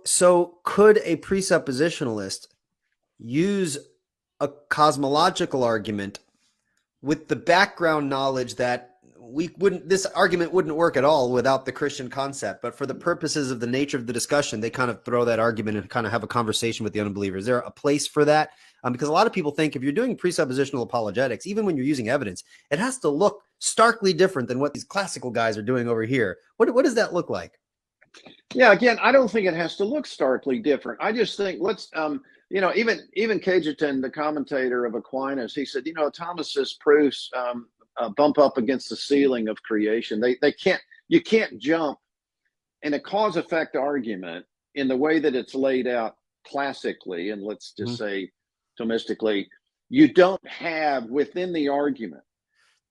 So could a presuppositionalist use a cosmological argument with the background knowledge that this argument wouldn't work at all without the Christian concept, but for the purposes of the nature of the discussion, they kind of throw that argument and kind of have a conversation with the unbeliever? Is there a place for that? Because a lot of people think if you're doing presuppositional apologetics, even when you're using evidence, it has to look starkly different than what these classical guys are doing over here. What does that look like? Yeah, again, I don't think it has to look starkly different. I just think even Cajetan, the commentator of Aquinas, he said, Thomas's proofs bump up against the ceiling of creation. You can't jump in a cause effect argument in the way that it's laid out classically, and let's just say Thomistically, you don't have within the argument.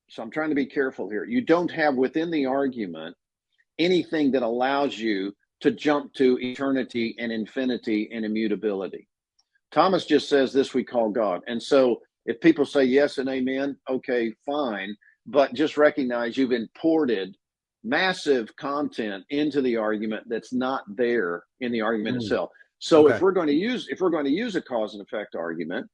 So I'm trying to be careful here. You don't have within the argument anything that allows you to jump to eternity and infinity and immutability. Thomas just says, this we call God. And so if people say yes and amen, okay, fine. But just recognize you've imported massive content into the argument that's not there in the argument itself. So if we're going to use a cause and effect argument,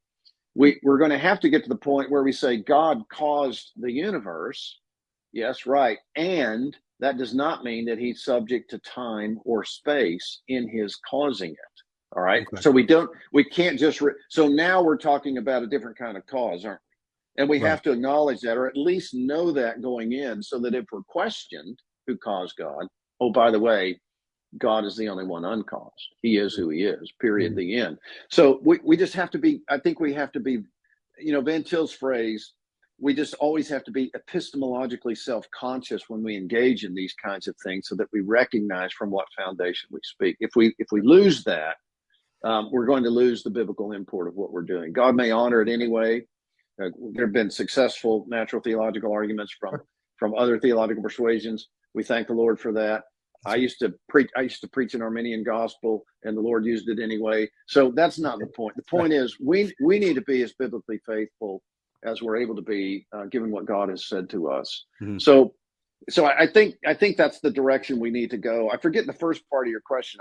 we're going to have to get to the point where we say God caused the universe. Yes, right. And that does not mean that he's subject to time or space in his causing it. All right. Okay. So we can't just, so now we're talking about a different kind of cause, aren't we? And we have to acknowledge that, or at least know that going in, so that if we're questioned who caused God, oh, by the way, God is the only one uncaused. He is who he is, period, the end. So we just have to be, I think we have to be, Van Til's phrase, we just always have to be epistemologically self-conscious when we engage in these kinds of things, so that we recognize from what foundation we speak. If we lose that, we're going to lose the biblical import of what we're doing. God may honor it anyway. There have been successful natural theological arguments from other theological persuasions. We thank the Lord for that. I used to preach an Arminian gospel, and the Lord used it anyway. So that's not the point. The point is we need to be as biblically faithful as we're able to be, given what God has said to us. So I think that's the direction we need to go. I forget the first part of your question.